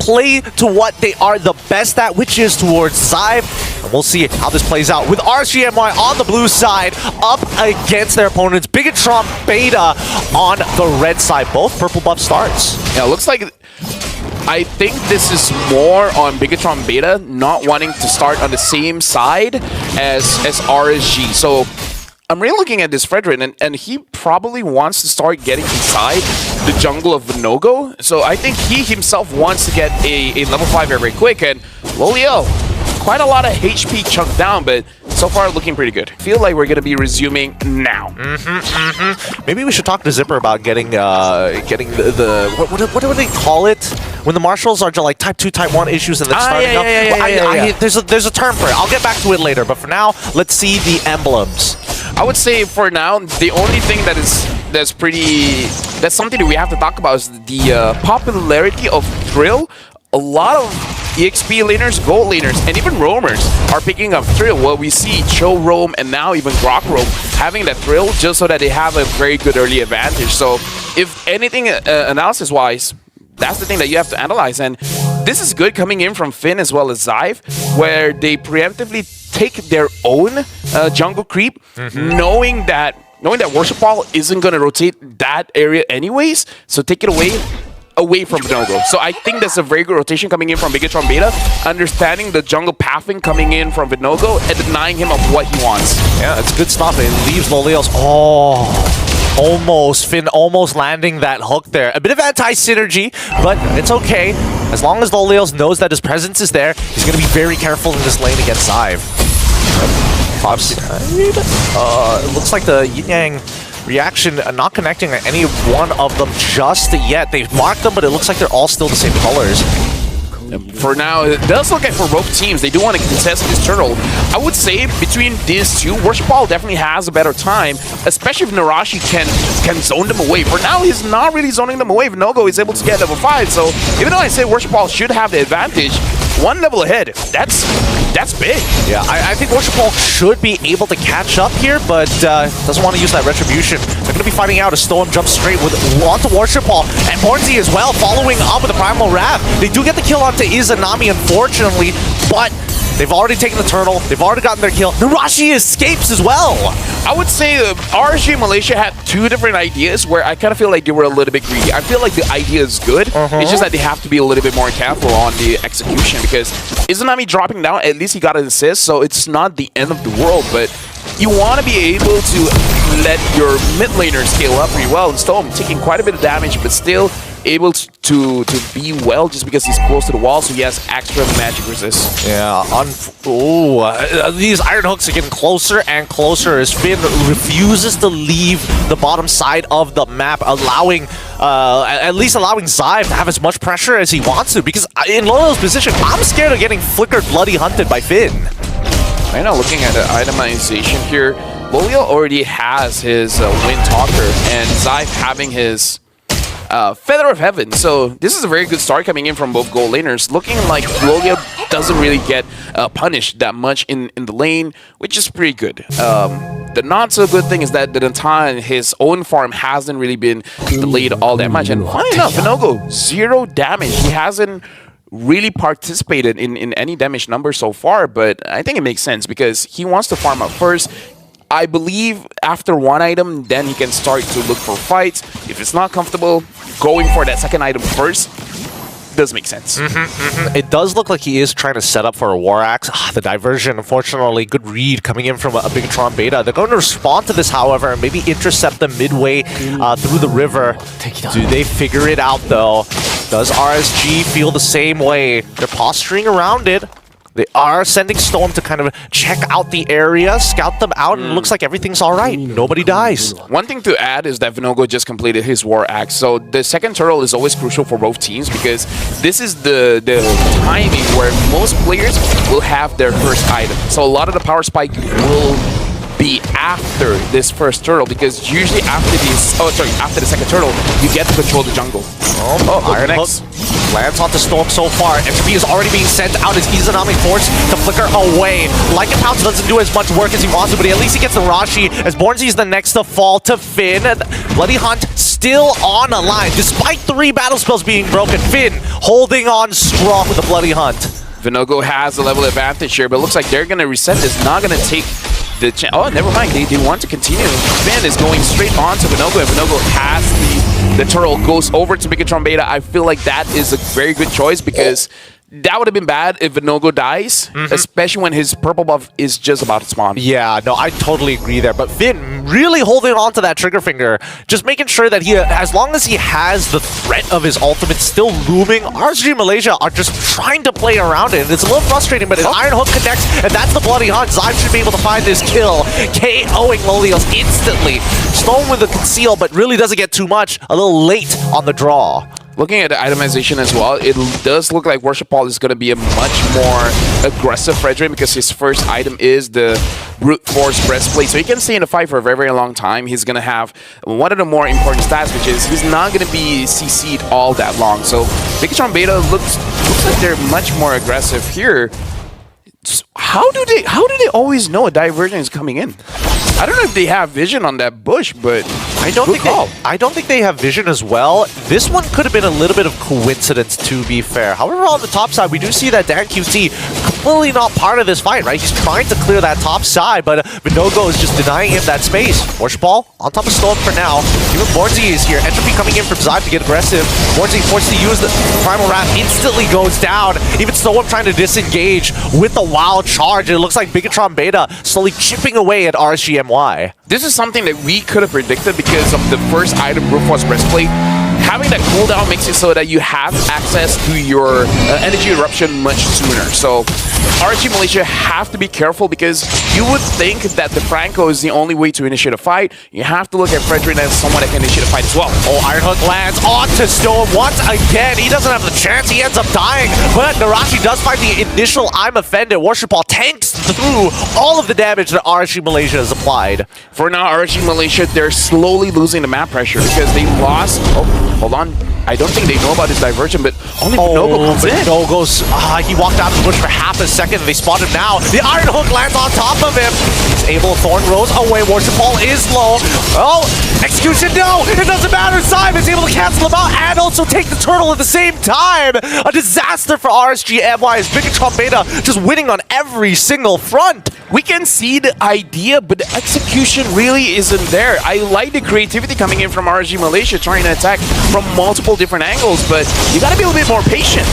play to what they are the best at, which is towards Xive. And we'll see how this plays out with RCMY on the blue side up against their opponents. Bigetron Beta on the red side. Both purple buff starts. Yeah, it looks like... I think this is more on Bigetron Beta not wanting to start on the same side as RSG. So I'm really looking at this Fredrin, and he probably wants to start getting inside the jungle of Vinogo. So I think he himself wants to get a level 5 very quick. And Lolio, quite a lot of HP chunked down, but so far looking pretty good. Feel like we're going to be resuming now. Maybe we should talk to Zipper about getting what do they call it? When the marshals are just like type 2, type 1 issues and then starting up. There's a term for it. I'll get back to it later. But for now, let's see the emblems. I would say for now, the only thing that's something that we have to talk about is the popularity of Thrill. A lot of EXP laners, gold laners, and even roamers are picking up Thrill. Well, we see Cho roam and now even Grok roam having that Thrill just so that they have a very good early advantage. So if anything, analysis-wise, that's the thing that you have to analyze. And this is good coming in from Finn as well as Xive, where they preemptively take their own jungle creep, knowing that Worship Ball isn't going to rotate that area anyways, so take it away from Vinogo. So I think that's a very good rotation coming in from Bigetron Beta, understanding the jungle pathing coming in from Vinogo and denying him of what he wants. Yeah, it's good stuff. It leaves Lolios. Finn almost landing that hook there. A bit of anti-synergy, but it's okay. As long as Lolios knows that his presence is there, he's going to be very careful in this lane against Xive. It looks like the Yin-Yang reaction not connecting at any one of them just yet. They've marked them, but it looks like they're all still the same colors. For now, it does look like for both teams, they do want to contest this turtle. I would say between these two, Worship Ball definitely has a better time, especially if Narashi can zone them away. For now, he's not really zoning them away. Vinogo is able to get level 5, so even though I say Worship Ball should have the advantage, one level ahead, that's big. Yeah, I think Worship Ball should be able to catch up here, but doesn't want to use that retribution. They're going to be fighting out as Storm jumps straight onto Worship Ball, and Bornzy as well, following up with the Primal Wrath. They do get the kill onto Izanami, unfortunately, but they've already taken the turtle. They've already gotten their kill. Narashi escapes as well. I would say RSG Malaysia had two different ideas where I kind of feel like they were a little bit greedy. I feel like the idea is good. It's just that they have to be a little bit more careful on the execution because Izanami dropping down, at least he got an assist, so it's not the end of the world, but you want to be able to let your mid laner scale up pretty well. And Storm taking quite a bit of damage, but still able to be well just because he's close to the wall, so he has extra magic resist. Yeah, these iron hooks are getting closer and closer as Finn refuses to leave the bottom side of the map, allowing at least allowing Xive to have as much pressure as he wants to, because in Lolo's position, I'm scared of getting flickered bloody hunted by Finn. Right now, looking at the itemization here, Lolio already has his Wind Talker, and Xive having his Feather of Heaven. So this is a very good start coming in from both gold laners. Looking like Lolio doesn't really get punished that much in the lane, which is pretty good. The not so good thing is that the entire his own farm hasn't really been delayed all that much. And funny enough, Vinogo, 0 damage. He hasn't really participated in any damage numbers so far, but I think it makes sense because he wants to farm up first. I believe after one item, then he can start to look for fights. If it's not comfortable, going for that second item first does make sense. It does look like he is trying to set up for a War Axe. The diversion, unfortunately, good read coming in from a Bigetron Beta. They're going to respond to this, however, and maybe intercept them midway through the river. Do they figure it out, though? Does RSG feel the same way? They're posturing around it. They are sending Storm to kind of check out the area, scout them out, and it looks like everything's all right. Nobody dies. One thing to add is that Vinogo just completed his War Axe, so the second turtle is always crucial for both teams because this is the timing where most players will have their first item. So a lot of the power spike will be after this first turtle because usually after the second turtle, you get to control the jungle. Iron Hook lands onto Storm so far. Entropy is already being sent out as Izanami forced to flicker away. Like a Pounce doesn't do as much work as he wants to, but at least he gets the Rashi as Bornzy is the next to fall to Finn. Bloody Hunt still on a line. Despite 3 battle spells being broken, Finn holding on strong with a Bloody Hunt. Vinogo has the level advantage here, but it looks like they're going to reset this. Not going to take the chance. Oh, never mind. They want to continue. Finn is going straight on to Vinogo, and Vinogo has the turtle, goes over to Bigetron Beta. I feel like that is a very good choice because that would have been bad if Vinogo dies, especially when his purple buff is just about to spawn. Yeah, no, I totally agree there. But Finn really holding on to that trigger finger, just making sure that he, as long as he has the threat of his ultimate still looming, RSG Malaysia are just trying to play around it. And it's a little frustrating, but an Iron Hook connects, and that's the Bloody Hunt. Zyme should be able to find this kill, KOing Lolios instantly. Stone with the conceal, but really doesn't get too much. A little late on the draw. Looking at the itemization as well, it does look like Worship Ball is going to be a much more aggressive Fredrin because his first item is the Brute Force Breastplate. So he can stay in the fight for a very, very long time. He's going to have one of the more important stats, which is he's not going to be CC'd all that long. So Bigetron Beta looks like they're much more aggressive here. How do they always know a diversion is coming in? I don't know if they have vision on that bush, but I don't think they have vision as well. This one could have been a little bit of coincidence, to be fair. However, on the top side, we do see that Dan QT completely not part of this fight, right? He's trying to clear that top side, but Vinogo is just denying him that space. Worship Ball on top of Storm for now. Even Bornzy is here. Entropy coming in from Zyme to get aggressive. Bornzy forced to use the Primal Wrath, instantly goes down. Even Storm trying to disengage with the wild charge. It looks like Bigetron Beta slowly chipping away at RSGMY. This is something that we could have predicted because of the first item, Brute Force Breastplate. Having that cooldown makes it so that you have access to your energy eruption much sooner. So RSG Malaysia have to be careful because you would think that the Franco is the only way to initiate a fight. You have to look at Fredrin as someone that can initiate a fight as well. Oh, Iron Hook lands onto Stone once again. He doesn't have the chance. He ends up dying. But Narashi does find the initial I'm offended. Worship Ball tanks through all of the damage that RSG Malaysia has applied. For now, RSG Malaysia, they're slowly losing the map pressure because they lost... Oh, hold on. I don't think they know about his diversion, but only Vinogo comes in. Vinogo's, he walked out of the bush for half a second, and they spot him now. The Iron Hook lands on top of him. He's able to Thorn Rose away. Worship Ball is low. Oh, Execution, no! It doesn't matter. Zyme is able to cancel him out and also take the turtle at the same time. A disaster for RSGMY as Bigetron Beta just winning on every single front. We can see the idea, but the execution really isn't there. I like the creativity coming in from RSG Malaysia, trying to attack from multiple different angles, but you gotta be a little bit more patient.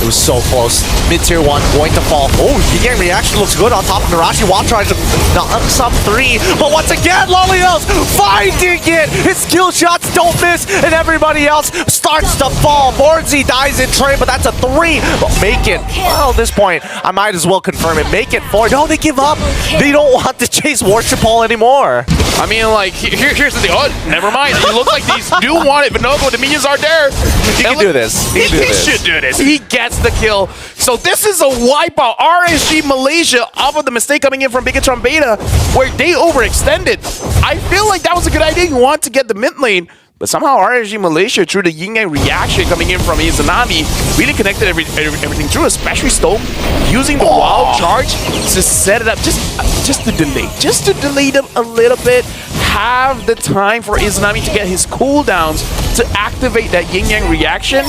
It was so close. Mid-tier 1 going to fall. Oh, Yin reaction looks good on top of Narashi. Wild tries to knock up 3. But once again, Lolios finding it. His skill shots don't miss, and everybody else starts to fall. Bornzy dies in train, but that's a 3. But make it. Well, at this point, I might as well confirm it. Make it 4. No, they give up. They don't want to chase Worship Ball anymore. I mean, like, here's the thing. Oh, never mind. It looks like these do want it, but no, the minions are there. He can do this. He should do this. He gets the kill. So this is a wipeout. RSG Malaysia off of the mistake coming in from Bigetron Beta where they overextended. I feel like that was a good idea. You want to get the mid lane. But somehow RSG Malaysia, through the yin-yang reaction coming in from Izanami, really connected everything through, especially Stone, using the wild charge to set it up, just to delay them a little bit, have the time for Izanami to get his cooldowns to activate that yin-yang reaction.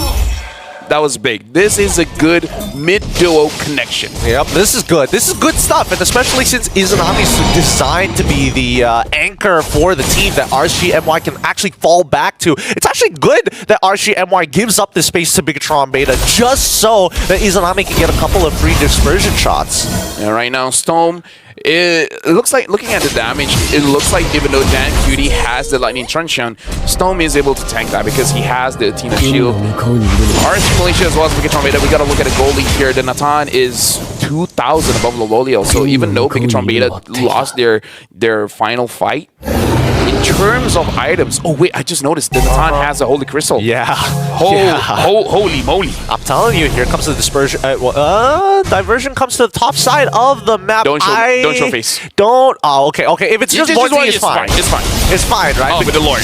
That was big. This is a good mid-duo connection. Yep, this is good. This is good stuff, and especially since Izanami's designed to be the anchor for the team that RSGMY can actually fall back to. It's actually good that RSGMY gives up this space to Bigetron Beta just so that Izanami can get a couple of free dispersion shots. And right now, Stone, it looks like, looking at the damage, it looks like even though Dan Cutie has the Lightning Truncheon, Stone is able to tank that because he has the Athena Shield. RSG Malaysia as well as Bigetron Beta, we gotta look at a goal lead here. The Natan is 2,000 above Lololio, so even though Bigetron Beta lost their final fight, in terms of items, oh wait, I just noticed the Natan has a Holy Crystal. Yeah. Holy moly. I'm telling you, here comes the dispersion. Diversion comes to the top side of the map. Don't show face. Don't. Oh, okay. If it's just Bornzy, it's fine. It's fine. It's fine, right? Oh, with the Lord.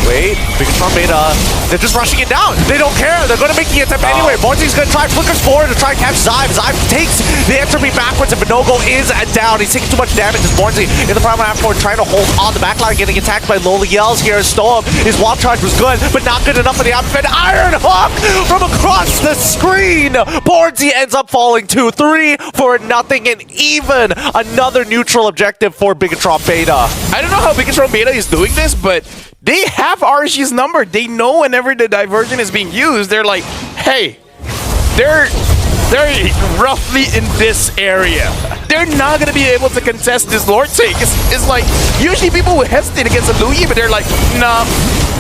Wait, Bigetron Beta, they're just rushing it down. They don't care. They're going to make the attempt anyway. Bornzy's going to try flickers forward to try and catch Zyme. Zyme takes the entropy backwards, and Vinogo is down. He's taking too much damage as Bornzy in the primal half court trying to hold on the back backline getting attacked by Lola Yells here. Storm, his wall charge was good, but not good enough for the outfit. Iron Hook from across the screen. Boardsy ends up falling 2-3 for nothing, and even another neutral objective for Bigetron Beta. I don't know how Bigetron Beta is doing this, but they have RSG's number. They know whenever the diversion is being used, they're like, hey, they're roughly in this area. They're not going to be able to contest this Lord take. It's like, usually people would hesitate against a Louis, but they're like, nah,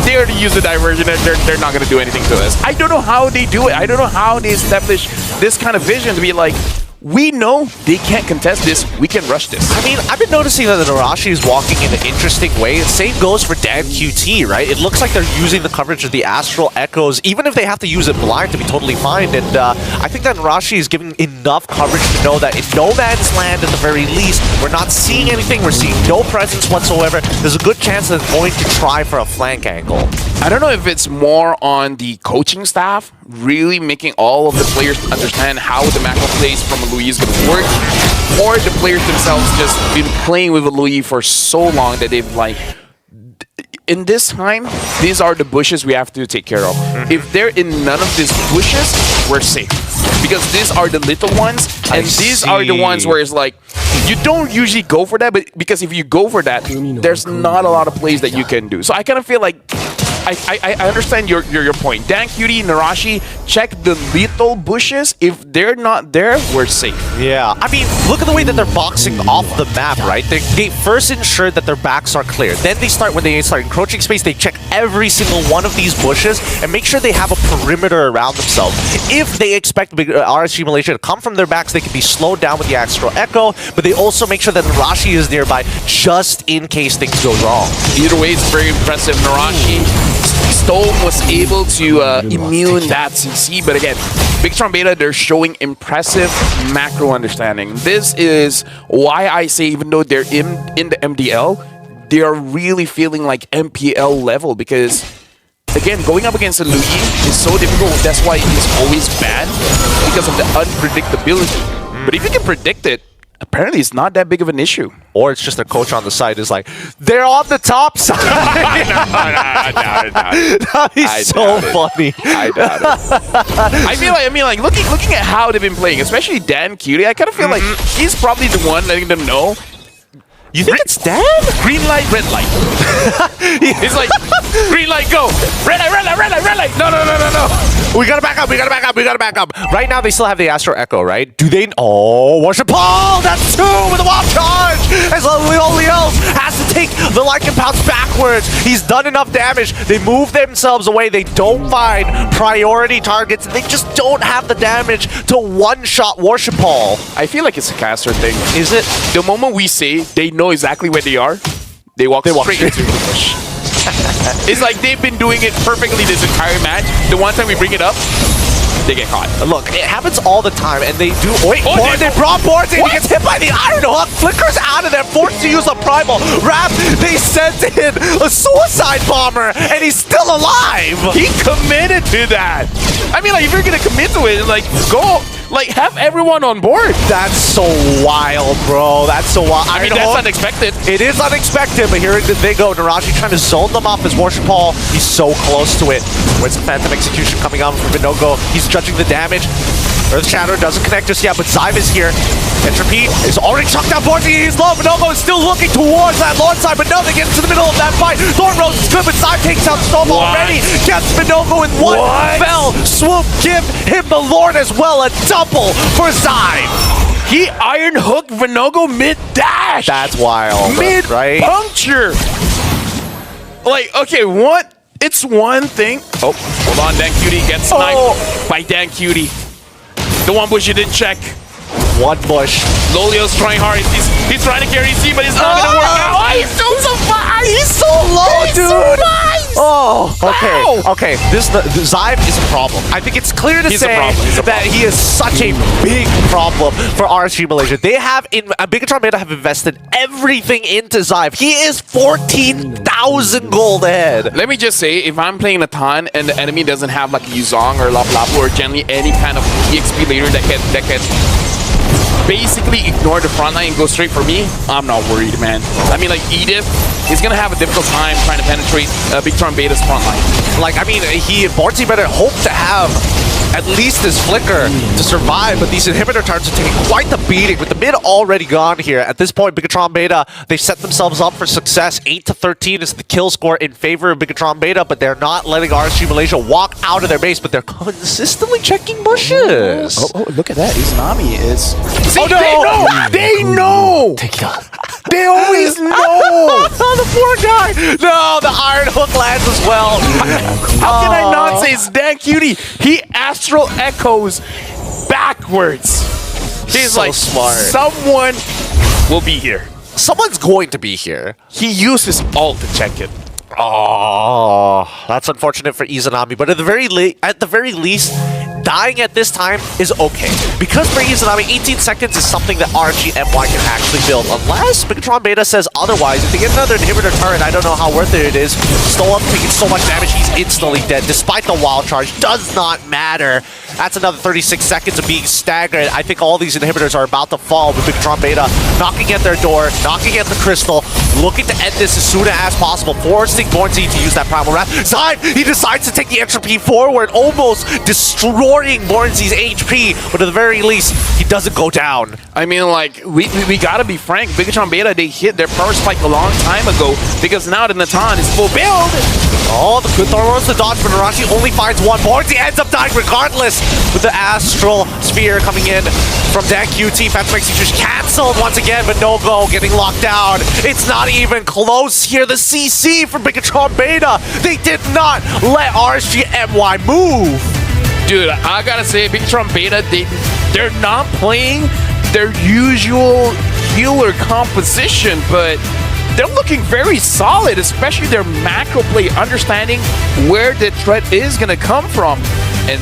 they already use the diversion. They're not going to do anything to us. I don't know how they do it. I don't know how they establish this kind of vision to be like, we know they can't contest this. We can rush this. I mean, I've been noticing that the Narashi is walking in an interesting way. Same goes for Dan QT, right? It looks like they're using the coverage of the Astral Echoes, even if they have to use it blind to be totally fine. And I think that Narashi is giving enough coverage to know that in no man's land, at the very least, we're not seeing anything. We're seeing no presence whatsoever. There's a good chance that they're going to try for a flank angle. I don't know if it's more on the coaching staff really making all of the players understand how the macro plays from a Louis is going to work, or the players themselves just been playing with a Louis for so long that they've like, in this time, these are the bushes we have to take care of. If they're in none of these bushes, we're safe. Because these are the little ones, and these are the ones where it's like, you don't usually go for that, but because if you go for that, there's not a lot of plays that you can do. So I kind of feel like, I understand your point. Dan Cutie, Narashi, check the lethal bushes. If they're not there, we're safe. Yeah, I mean, look at the way that they're boxing off the map, right? They first ensure that their backs are clear. Then when they start encroaching space, they check every single one of these bushes and make sure they have a perimeter around themselves. If they expect RSG Malaysia to come from their backs, they can be slowed down with the Astral Echo, but they also make sure that Narashi is nearby just in case things go wrong. Either way, it's very impressive. Narashi, Stone was able to immune that CC, but again, Bigetron Beta, they're showing impressive macro understanding. This is why I say, even though they're in the MDL, they are really feeling like MPL level, because again, going up against a Louis is so difficult. That's why it's always bad, because of the unpredictability. But if you can predict it, apparently it's not that big of an issue. Or it's just their coach on the side is like, they're on the top side. That'd be so funny. I doubt it. I mean, like looking at how they've been playing, especially Dan Cutie, I kind of feel like he's probably the one letting them know. You think it's Dan? Green light, red light. He's like, green light, go. Red light, red light, red light, red light. No. We gotta back up, we gotta back up, we gotta back up. Right now, they still have the Astro Echo, right? Do they? Oh, worship Paul! That's 2 with a wild charge! As Leo has to take the Lycan Pounce backwards. He's done enough damage. They move themselves away. They don't find priority targets, and they just don't have the damage to one-shot worship Paul. I feel like it's a caster thing. Is it? The moment we say they know exactly where they are, they walk straight into the push. It's like they've been doing it perfectly this entire match. The one time we bring it up, they get caught. Look, it happens all the time, and they do. Wait, they brought boards in. He gets hit by the Iron Hook, flickers out of there, forced to use a primal. Wrap, they sent in a suicide bomber, and he's still alive. He committed to that. I mean, like, if you're gonna commit to it, like, go. Like, have everyone on board. That's so wild, bro. That's so wild. I mean, that's unexpected. It is unexpected, but here they go. Narashi trying to zone them off as Worship Paul. He's so close to it. Where's the Phantom Execution coming on from Vinogo? He's judging the damage. Earth Shatter doesn't connect just yet, but Zyve is here. Entropy is already chucked out boards. He's low. Vinogo is still looking towards that Lord side, but no, they get into the middle of that fight. Thorn Rose is good, but Zyve takes out Storm already. Gets Vinogo in one fell swoop. Give him the Lord as well. A double for Zyve. He Iron Hook Vinogo mid-dash. That's wild, right? Mid-puncture. Like, okay, what? It's one thing. Oh, hold on. Dan Cutie gets sniped by Dan Cutie. The one bush you didn't check. One bush. Lolio's trying hard. He's trying to carry C, but it's not gonna work out. He's so low, dude. Oh, okay. This Zyve is a problem. I think it's clear to say that he is such a big problem for RSG Malaysia. They have, Bigetron Beta have invested everything into Zyve. He is 14,000 gold ahead. Let me just say, if I'm playing a ton and the enemy doesn't have like Yuzong or Lapu or generally any kind of EXP laner that can basically ignore the front line and go straight for me, I'm not worried, man. I mean, like, Edith is going to have a difficult time trying to penetrate Bigetron Beta's front line. Like, I mean, Borty better hope to have at least his flicker to survive, but these inhibitor turns are taking quite the beating with the mid already gone here. At this point, Bigetron Beta, they've set themselves up for success. 8-13 is the kill score in favor of Bigetron Beta, but they're not letting RSG Malaysia walk out of their base, but they're consistently checking bushes. Oh, look at that. Izanami is... See, oh, no! They know! Take it out. They always know! The poor guy! No, the iron hook lands as well. How can I not say it's Dan Cutie? He astral echoes backwards. He's so like, smart. Someone will be here. Someone's going to be here. He used his ult to check it. Oh, that's unfortunate for Izanami, but at the very least, dying at this time is okay. Because for Izanami, 18 seconds is something that RGMY can actually build. Unless Bigetron Beta says otherwise. If they get another inhibitor turret, I don't know how worth it is. Stolen taking so much damage, he's instantly dead. Despite the wild charge, does not matter. That's another 36 seconds of being staggered. I think all these inhibitors are about to fall with Bigetron Beta knocking at their door, knocking at the crystal, looking to end this as soon as possible, forcing Bornzy to use that Primal Wrath. Zyve, he decides to take the entropy forward, almost destroying Bornzy's HP, but at the very least, he doesn't go down. I mean, like, we gotta be frank. Bigetron Beta, they hit their power spike a long time ago because now the Natan is full build. Oh, the good throw runs the dodge, but Narashi only finds one. Bornzy ends up dying regardless with the Astral Sphere coming in from Dan QT. Fence makes just canceled once again, but no go, getting locked down. It's not even close here. The CC from Bigetron Beta. They did not let RSGMY move. Dude, I gotta say, Bigetron Beta, they're not playing their usual healer composition, but they're looking very solid, especially their macro play, understanding where the threat is gonna come from. And